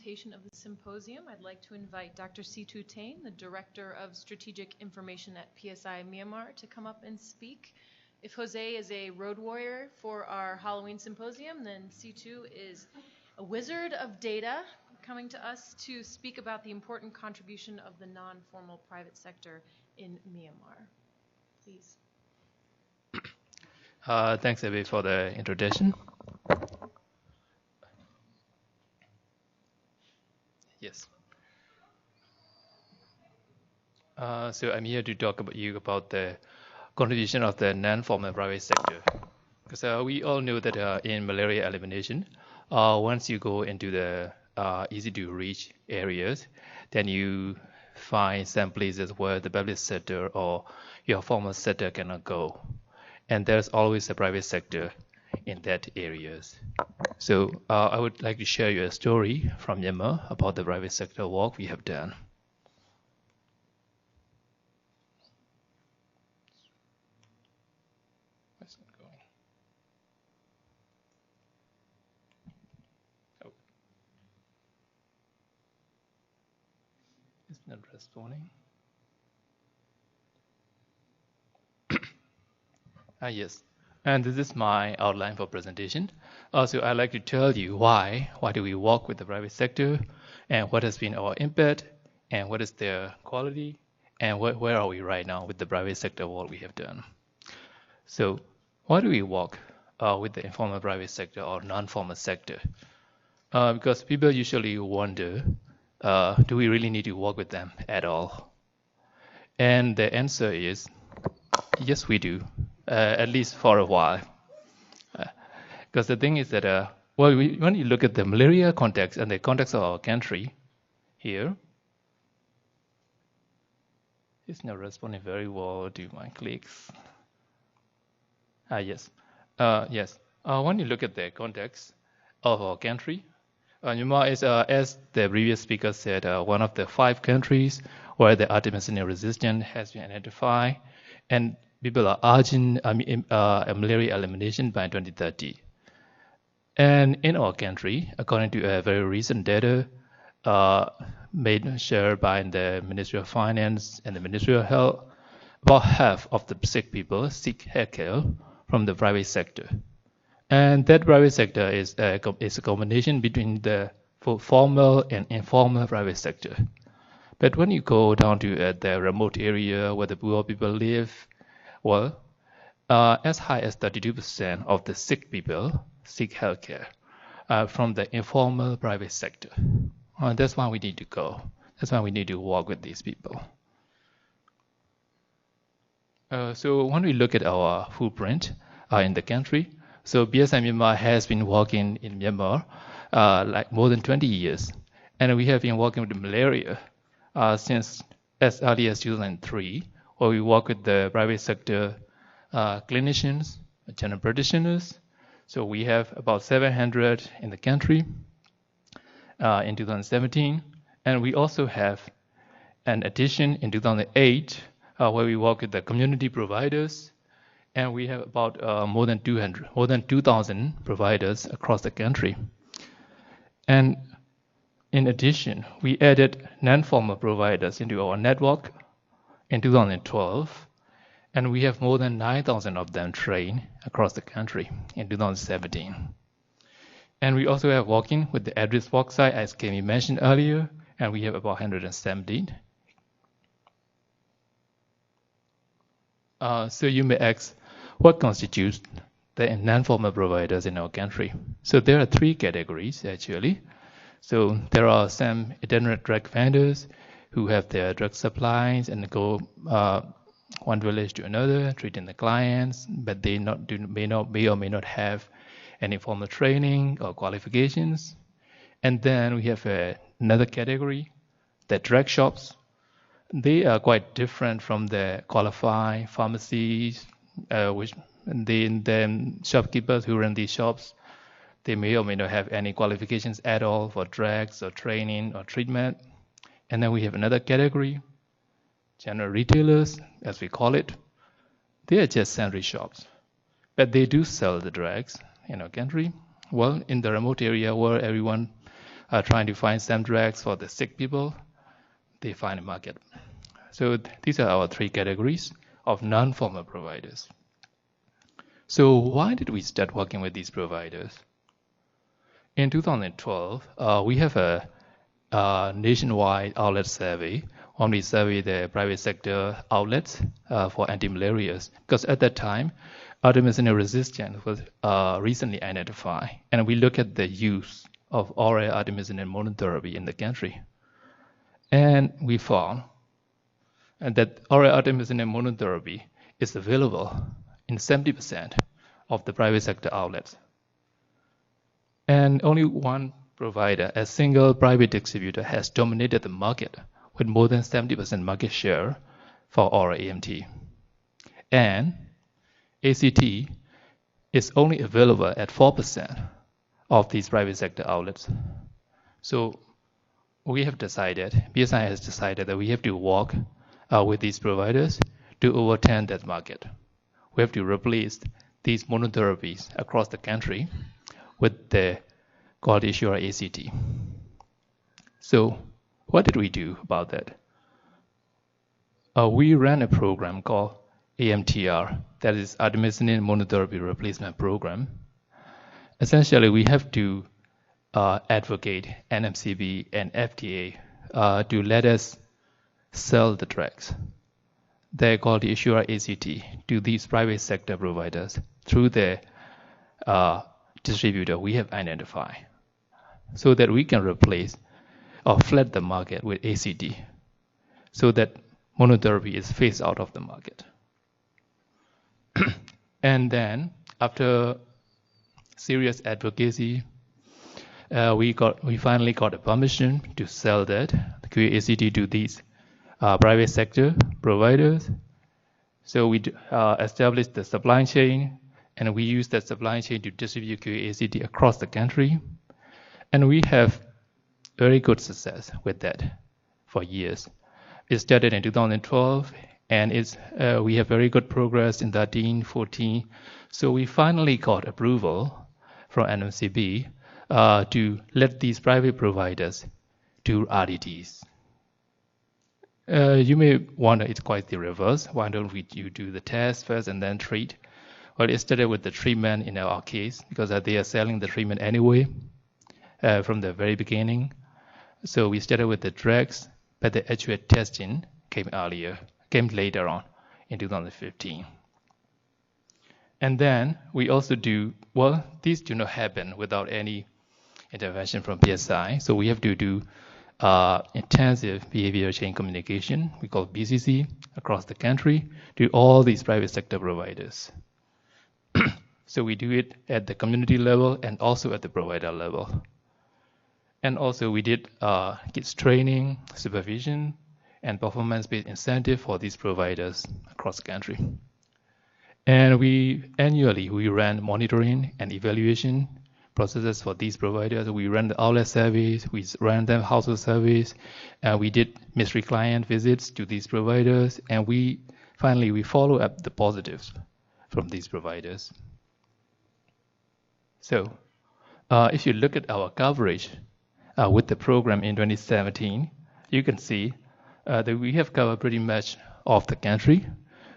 presentation of the symposium, I'd like to invite Dr. Thein, the Director of Strategic Information at PSI Myanmar, to come up and speak. If Jose is a road warrior for our Halloween symposium, then C2 is a wizard of data coming to us to speak about the important contribution of the non-formal private sector in Myanmar. Please. Thanks, Abby, for the introduction. Yes. So I'm here to talk about the contribution of the non-formal private sector. Because we all know that in malaria elimination, once you go into the easy-to-reach areas, then you find some places where the public sector or your formal sector cannot go. And there's always a private sector in that areas. So I would like to share you a story from Myanmar about the private sector work we have done. Where's it going? Oh. It's not responding. Yes, and this is my outline for presentation. Also, I'd like to tell you why do we work with the private sector, and what has been our impact, and what is their quality, and where are we right now with the private sector work we have done. So, why do we work with the informal private sector or non-formal sector? Because people usually wonder, do we really need to work with them at all? And the answer is, yes, we do. At least for a while. Because the thing is that, when you look at the malaria context and the context of our country here, it's not responding very well to my clicks. Yes. Yes. When you look at the context of our country, Myanmar is, as the previous speaker said, one of the 5 countries where the artemisinin resistance has been identified, and people are urging malaria elimination by 2030. And in our country, according to a very recent data shared by the Ministry of Finance and the Ministry of Health, about half of the sick people seek healthcare from the private sector. And that private sector is a combination between the formal and informal private sector. But when you go down to the remote area where the poor people live, well, as high as 32% of the sick people seek healthcare from the informal private sector. That's why we need to go. That's why we need to work with these people. So when we look at our footprint in the country, so PSI Myanmar has been working in Myanmar like more than 20 years. And we have been working with malaria since as early as 2003. Where we work with the private sector clinicians, general practitioners. So we have about 700 in the country in 2017. And we also have an addition in 2008 where we work with the community providers. And we have about more than 2,000 providers across the country. And in addition, we added non-formal providers into our network in 2012, and we have more than 9,000 of them trained across the country in 2017. And we also have working with the at-risk work site, as Kemi mentioned earlier, and we have about 117. So you may ask, what constitutes the non-formal providers in our country? So there are 3 categories, actually. So there are some itinerant drug vendors who have their drug supplies and go one village to another, treating the clients, but they may or may not have any formal training or qualifications. And then we have another category, the drug shops. They are quite different from the qualified pharmacies, which the shopkeepers who run these shops, they may or may not have any qualifications at all for drugs or training or treatment. And then we have another category, general retailers, as we call it. They are just sundry shops, but they do sell the drugs in our country. Well, in the remote area where everyone trying to find some drugs for the sick people, they find a market. So these are our three categories of non-formal providers. So why did we start working with these providers? In 2012, we have a nationwide outlet survey. We survey the private sector outlets for anti-malarials, because at that time, artemisinin resistance was recently identified, and we look at the use of oral artemisinin monotherapy in the country. And we found that oral artemisinin monotherapy is available in 70% of the private sector outlets. And only one provider, a single private distributor, has dominated the market with more than 70% market share for oral AMT. And ACT is only available at 4% of these private sector outlets. So we have decided, BSI has decided that we have to work with these providers to overturn that market. We have to replace these monotherapies across the country with the quality assured ACT. So what did we do about that? We ran a program called AMTR, that is artemisinin monotherapy replacement program. Essentially, we have to advocate NMCB and FDA to let us sell the drugs, the quality assured ACT, to these private sector providers through the distributor we have identified, so that we can replace or flood the market with ACT, so that monotherapy is phased out of the market. And then, after serious advocacy, we finally got a permission to sell that QACT to these private sector providers. So we established the supply chain, and we use that supply chain to distribute QACT across the country. And we have very good success with that for years. It started in 2012, and we have very good progress in 13, 14. So we finally got approval from NMCB to let these private providers do RDTs. You may wonder, it's quite the reverse. Why don't you do the test first and then treat? Well, it started with the treatment in our case, because they are selling the treatment anyway from the very beginning. So we started with the drugs, but the actual testing came later on in 2015. And then we also these do not happen without any intervention from PSI. So we have to do intensive behavior change communication, we call BCC, across the country to all these private sector providers. So we do it at the community level and also at the provider level. And also we did kids training, supervision, and performance-based incentive for these providers across the country. And annually we ran monitoring and evaluation processes for these providers. We ran the outlet surveys, we ran the household surveys, and we did mystery client visits to these providers, and we follow up the positives from these providers. So if you look at our coverage with the program in 2017, you can see that we have covered pretty much of the country.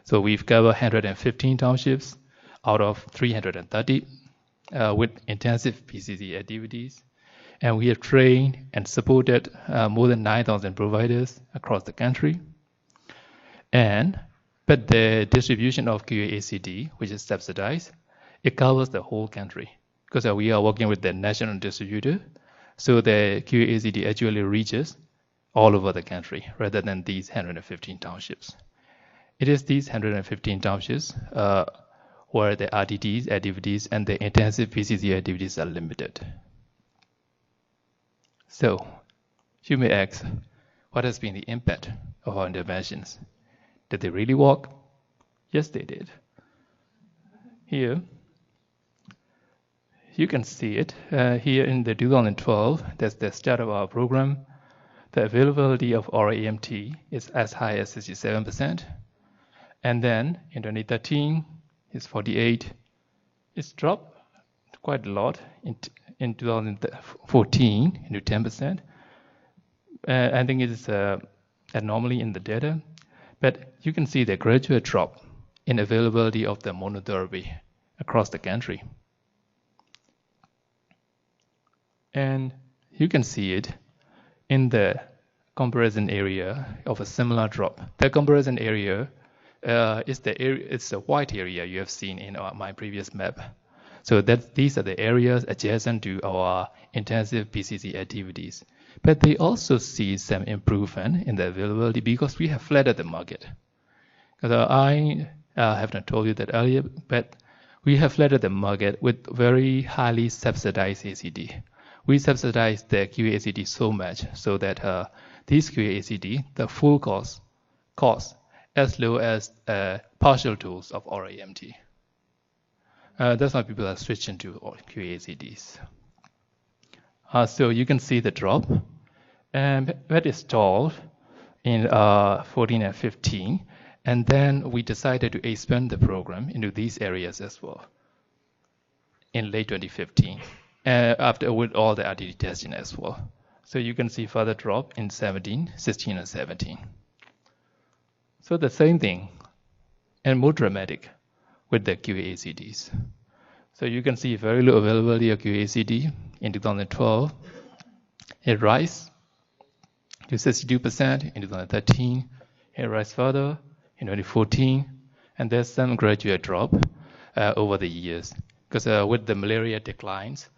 So we've covered 115 townships out of 330 with intensive PCC activities. And we have trained and supported more than 9,000 providers across the country. But the distribution of QACT, which is subsidized, it covers the whole country, because we are working with the national distributor. So the QACT actually reaches all over the country rather than these 115 townships. It is these 115 townships where the RTTs activities and the intensive PCC activities are limited. So you may ask, what has been the impact of our interventions? Did they really work? Yes, they did. Here, you can see it. Here in the 2012, that's the start of our program. The availability of oral AMT is as high as 67%. And then in 2013, it's 48. It's dropped quite a lot in 2014 into 10%. I think it's an anomaly in the data, but you can see the gradual drop in availability of the monotherapy across the country. And you can see it in the comparison area of a similar drop. The comparison area is the area, it's the white area you have seen in my previous map. So these are the areas adjacent to our intensive PCC activities. But they also see some improvement in the availability because we have flattened the market. I have not told you that earlier, but we have flattened the market with very highly subsidized ACD. We subsidize the QA-ACD so much so that these QA-ACD, the full cost as low as partial tools of RAMT. That's why people are switching to QA-ACDs. So you can see the drop, and that is stalled in 14 and 15, and then we decided to expand the program into these areas as well in late 2015, after with all the RTD testing as well. So you can see further drop in 17, 16, and 17. So the same thing, and more dramatic with the QA-ACDs. So you can see very low availability of QA-ACD in 2012. It rise to 62% in 2013. It rise further in 2014, and there's some gradual drop over the years. Because with the malaria declines,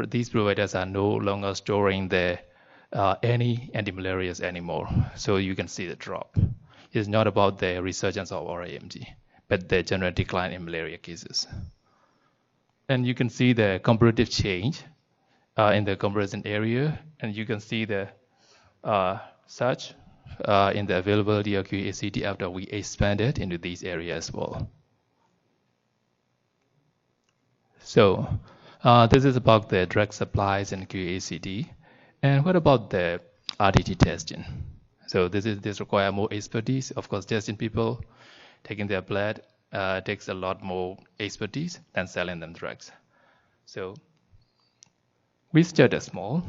these providers are no longer storing any anti-malarials anymore. So you can see the drop. It's not about the resurgence of RAMG, but the general decline in malaria cases. And you can see the comparative change in the comparison area, and you can see the surge in the availability of QA-ACD after we expanded into these areas as well. So this is about the drug supplies and QA-ACD. And what about the RTT testing? So this requires more expertise. Of course, testing people, taking their blood takes a lot more expertise than selling them drugs. So we started small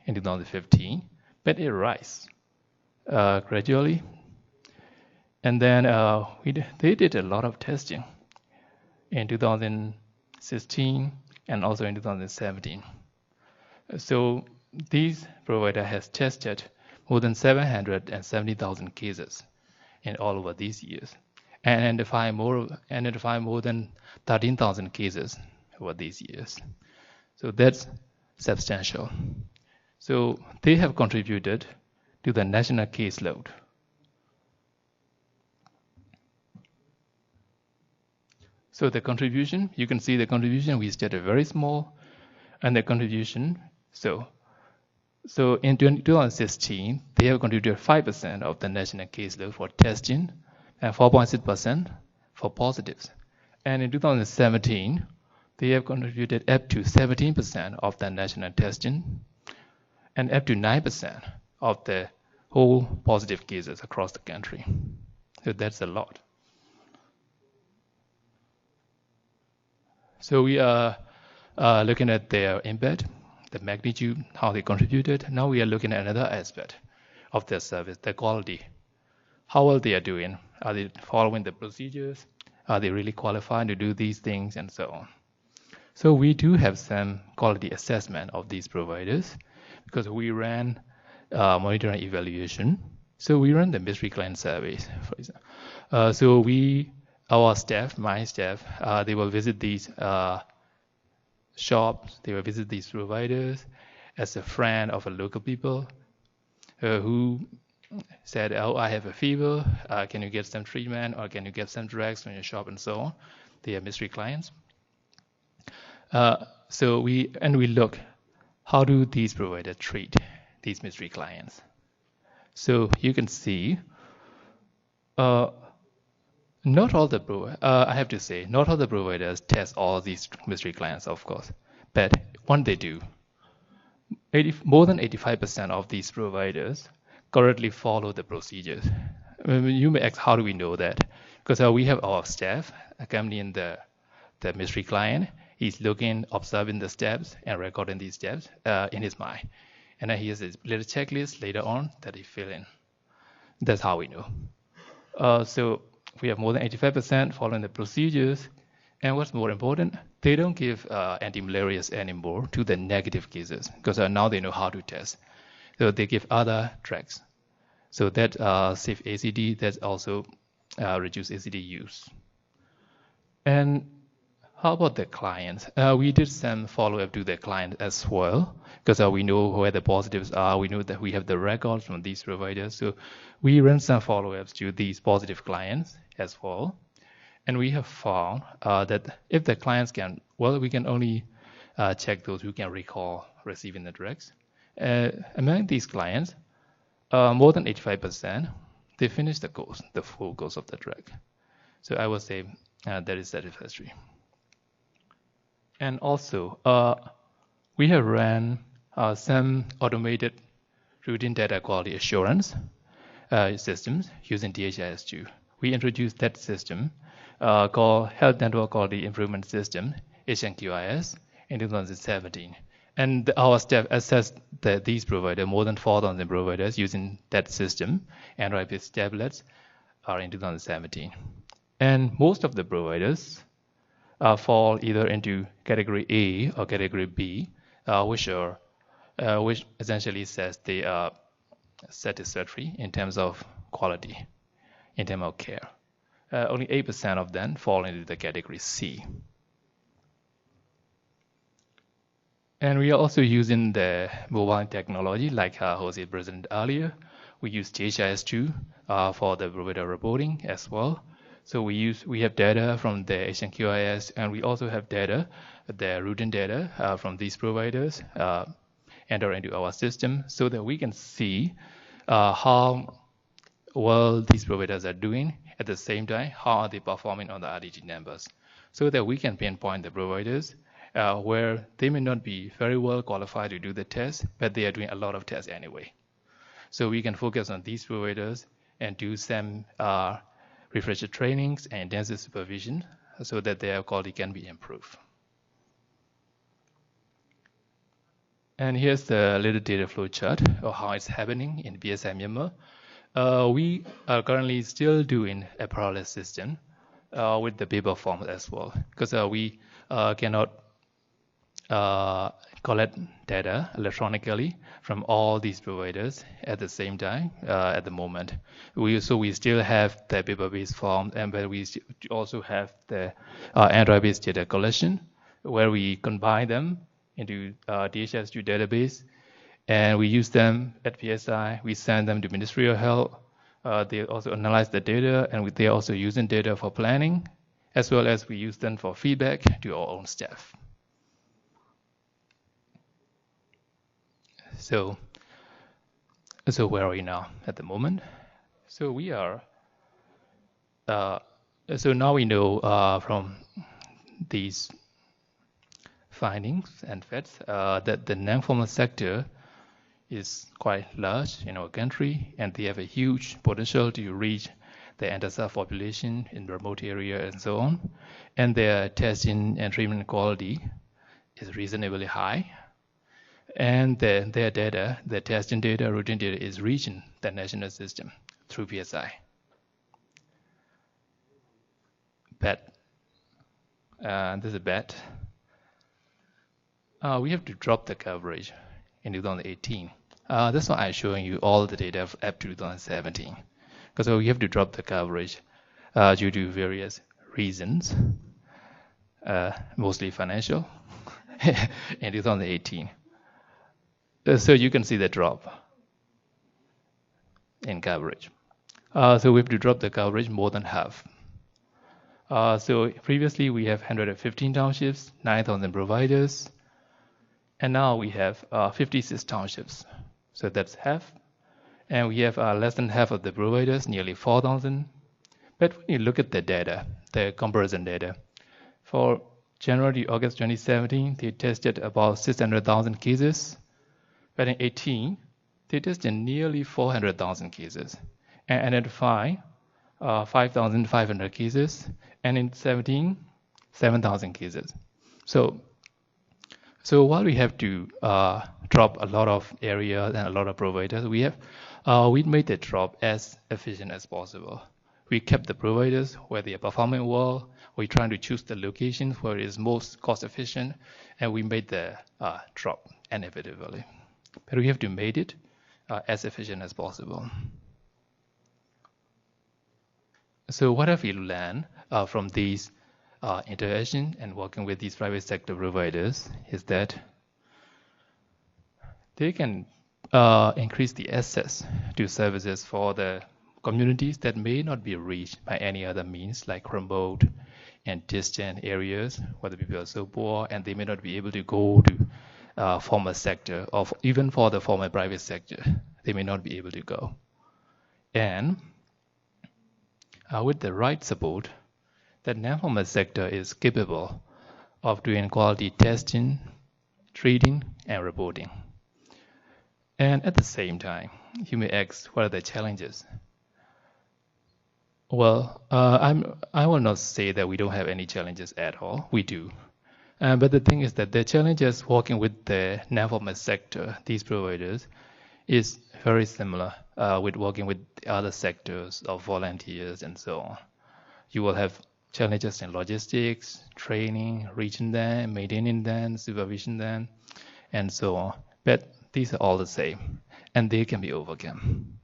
in 2015, but it rise gradually. And then they did a lot of testing in 2016 and also in 2017. So these provider has tested more than 770,000 cases in all over these years, and identify more than 13,000 cases over these years. So that's substantial. So they have contributed to the national caseload. So the contribution, you can see the contribution, we started very small, and the contribution, so in 2016, they have contributed 5% of the national caseload for testing and 4.6% for positives. And in 2017, they have contributed up to 17% of the national testing and up to 9% of the whole positive cases across the country. So that's a lot. So we are looking at their impact, the magnitude, how they contributed. Now we are looking at another aspect of their service, the quality. How well they are doing. Are they following the procedures? Are they really qualified to do these things, and so on? So we do have some quality assessment of these providers because we ran monitoring evaluation. So we run the mystery client surveys, for example. So our staff, my staff, they will visit these shops, they will visit these providers as a friend of a local people who said, oh, I have a fever, can you get some treatment, or can you get some drugs from your shop, and so on. They are mystery clients. So we look, how do these providers treat these mystery clients? So you can see, not all the I have to say, not all the providers test all these mystery clients, of course, but when they do, more than 85% of these providers correctly follow the procedures. You may ask, how do we know that? Because we have our staff accompanying the mystery client He's looking, observing the steps, and recording these steps in his mind. And then he has a little checklist later on that he fill in. That's how we know. So we have more than 85% following the procedures. And what's more important, they don't give anti-malarials anymore to the negative cases because now they know how to test. So they give other drugs. So that save ACD, that also reduce ACD use. And how about the clients? We did some follow-up to the client as well, because we know where the positives are. We know that we have the records from these providers. So we ran some follow-ups to these positive clients as well. And we have found that if the clients can, well, we can only check those who can recall receiving the drugs. Among these clients, more than 85%, they finish the course, the full course of the drug. So I would say that is satisfactory. And also, we have ran some automated routine data quality assurance systems using DHIS2. We introduced that system called Health Network Quality Improvement System, HNQIS, in 2017. And our staff assessed these providers, more than 4,000 providers using that system, Android-based tablets, are in 2017. And most of the providers fall either into category A or category B, which essentially says they are satisfactory in terms of quality, in terms of care. Only 8% of them fall into the category C. And we are also using the mobile technology, like Jose presented earlier. We use DHIS2 for the provider reporting as well. So we have data from the HNQIS, and we also have data, the routine data from these providers enter into our system so that we can see how well these providers are doing. At the same time, how are they performing on the RDG numbers, so that we can pinpoint the providers where they may not be very well qualified to do the test, but they are doing a lot of tests anyway. So we can focus on these providers and do some refresher trainings and intensive supervision so that their quality can be improved. And here's the little data flow chart of how it's happening in BSI Myanmar. We are currently still doing a parallel system with the paper form as well, because we cannot collect data electronically from all these providers at the same time at the moment. We still have the paper-based form, but we also have the Android-based data collection, where we combine them into DHIS2 database, and we use them at PSI. We send them to Ministry of Health. They also analyze the data, and they are also using data for planning, as well as we use them for feedback to our own staff. So where are we now at the moment? So we are. So now we know from these findings and facts that the non-formal sector is quite large in our country, and they have a huge potential to reach the underserved population in remote area and so on. And their testing and treatment quality is reasonably high. And their data, the testing data, routine data, is reaching the national system through PSI. But this is bad. We have to drop the coverage in 2018. That's why I'm showing you all the data up to 2017, because we have to drop the coverage due to various reasons, mostly financial, in 2018. So you can see the drop in coverage. So we have to drop the coverage more than half. So previously we have 115 townships, 9,000 providers, and now we have 56 townships. So that's half. And we have less than half of the providers, nearly 4,000. But when you look at the data, the comparison data, for January to August 2017, they tested about 600,000 cases. But in 18, they tested nearly 400,000 cases and identified 5,500 cases. And in 17, 7,000 cases. So, so while we have to drop a lot of areas and a lot of providers, we made the drop as efficient as possible. We kept the providers where they are performing well. We're trying to choose the locations where it is most cost efficient, and we made the drop inevitably. But we have to make it as efficient as possible. So what have we learned from these interaction and working with these private sector providers is that they can increase the access to services for the communities that may not be reached by any other means, like remote and distant areas, where the people are so poor and they may not be able to go to formal sector, or even for the former private sector, they may not be able to go. And with the right support, the non-formal sector is capable of doing quality testing, treating, and reporting. And at the same time, you may ask, what are the challenges? Well, I will not say that we don't have any challenges at all. We do. But the thing is that the challenges working with the non-formal sector, these providers, is very similar with working with other sectors of volunteers and so on. You will have challenges in logistics, training, reaching them, maintaining them, supervision them, and so on. But these are all the same, and they can be overcome.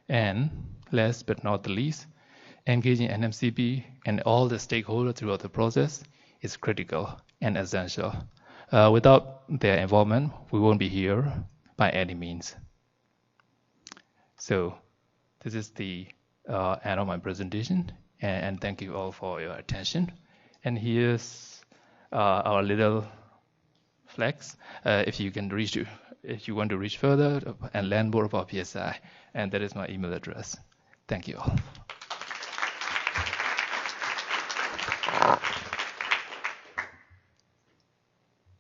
And last but not the least, engaging NMCP and all the stakeholders throughout the process is critical and essential. Without their involvement, we won't be here by any means. So this is the end of my presentation, and thank you all for your attention. And here's our little flex. If you want to reach further and learn more about PSI, and that is my email address. Thank you all.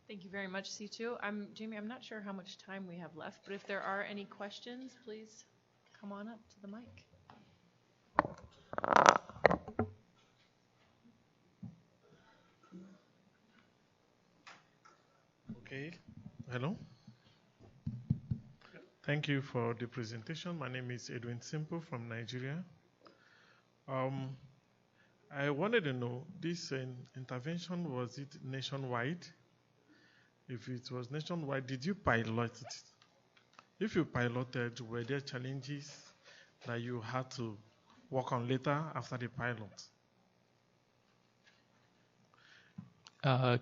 Thank you very much, C2. Jamie, I'm not sure how much time we have left, but if there are any questions, please come on up to the mic. Okay. Hello. Thank you for the presentation. My name is Edwin Simple from Nigeria. I wanted to know, this intervention, was it nationwide? If it was nationwide, did you pilot it? If you piloted, were there challenges that you had to work on later after the pilot?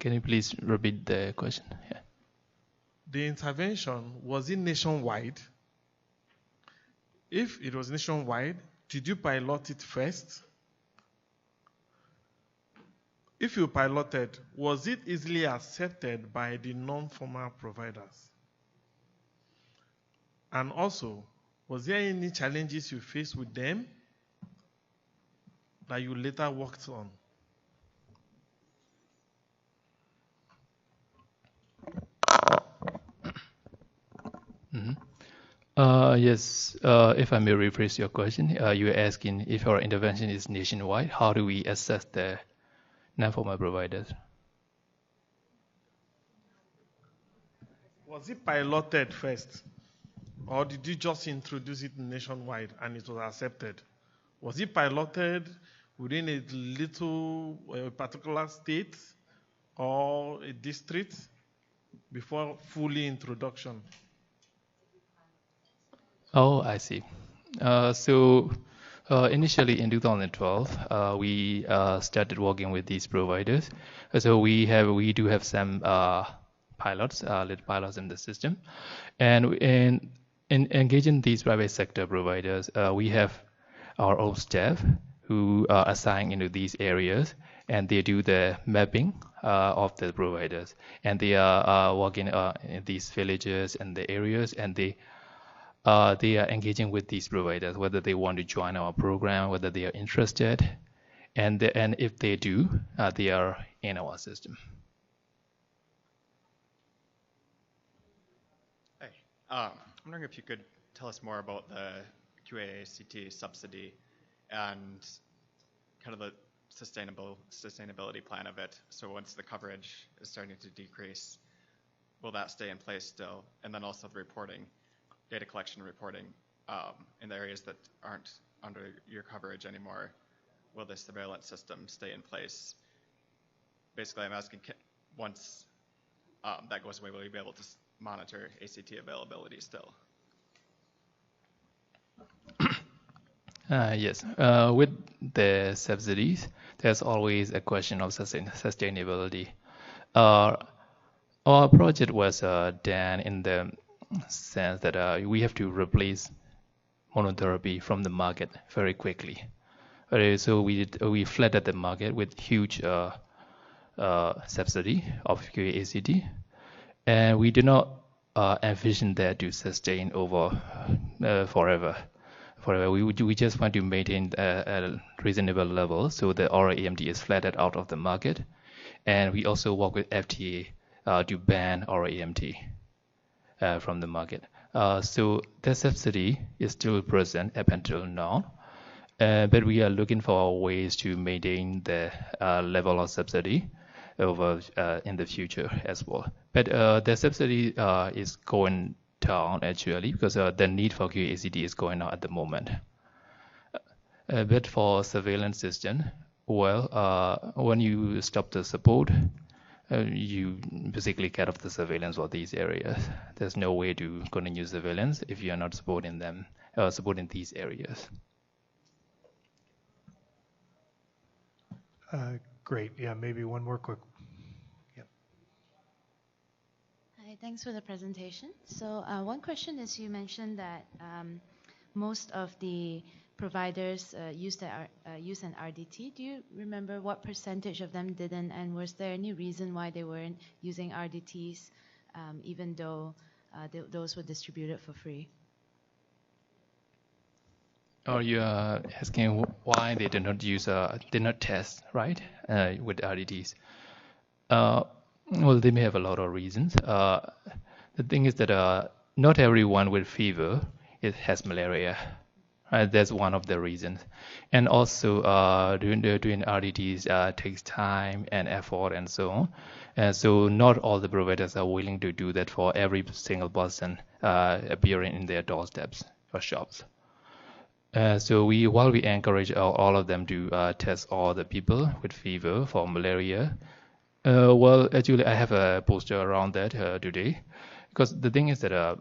Can you please repeat the question? Yeah. The intervention, was it nationwide? If it was nationwide, did you pilot it first? If you piloted, was it easily accepted by the non-formal providers? And also, was there any challenges you faced with them that you later worked on? Yes, if I may rephrase your question, you were asking if our intervention is nationwide, how do we assess the non-formal providers? Was it piloted first? Or did you just introduce it nationwide and it was accepted? Was it piloted within a little particular state or a district before fully introduction? Oh, I see. So initially in 2012, we started working with these providers. So we do have some pilots, little pilots in the system, and in engaging these private sector providers, we have our own staff who are assigned into these areas, and they do the mapping of the providers, and they are working in these villages and the areas, and they are engaging with these providers, whether they want to join our program, whether they are interested, and if they do, they are in our system. Hey, I'm wondering if you could tell us more about the QAACT subsidy and kind of sustainability plan of it. So once the coverage is starting to decrease, will that stay in place still? And then also the reporting, data collection reporting in the areas that aren't under your coverage anymore. Will the surveillance system stay in place? Basically, I'm asking, once that goes away, will you be able to monitor ACT availability still? Yes, with the subsidies, there's always a question of sustainability. Our project was done in the sense that we have to replace monotherapy from the market very quickly. So we flooded the market with huge subsidy of QACT, and we do not envision that to sustain over forever. We just want to maintain a reasonable level so the oral AMD is flattened out of the market, and we also work with FDA to ban oral AMD from the market. So the subsidy is still present up until now, but we are looking for ways to maintain the level of subsidy over in the future as well. But the subsidy is going down actually because the need for QACT is going on at the moment. But for surveillance system, well, when you stop the support, you basically cut off the surveillance for these areas. There's no way to continue surveillance if you are not supporting them, supporting these areas. Great. Yeah, maybe one more quick. Yep. Hi, thanks for the presentation. So one question is, you mentioned that most of the providers used an RDT. Do you remember what percentage of them didn't, and was there any reason why they weren't using RDTs even though those were distributed for free? Or you are asking why they did not use, did not test, right, with RDTs? Well, they may have a lot of reasons. The thing is that not everyone with fever has malaria. That's one of the reasons. And also, doing RDTs takes time and effort and so on. And so not all the providers are willing to do that for every single person appearing in their doorsteps or shops. So while we encourage all of them to test all the people with fever for malaria, well, actually, I have a poster around that today, because the thing is that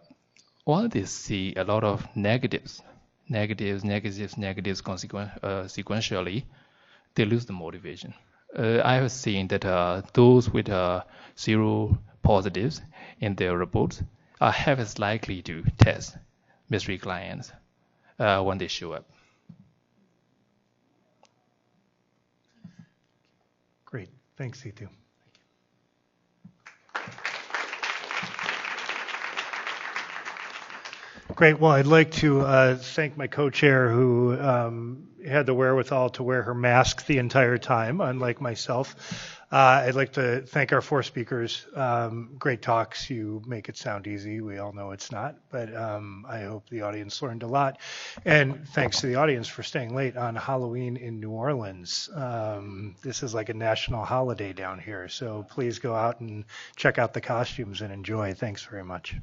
while they see a lot of negatives sequentially, they lose the motivation. I have seen that those with zero positives in their reports are half as likely to test mystery clients when they show up. Great. Thanks, Situ. Great. Well, I'd like to thank my co-chair who had the wherewithal to wear her mask the entire time, unlike myself. I'd like to thank our four speakers. Great talks. You make it sound easy. We all know it's not, but I hope the audience learned a lot. And thanks to the audience for staying late on Halloween in New Orleans. This is like a national holiday down here, so please go out and check out the costumes and enjoy. Thanks very much.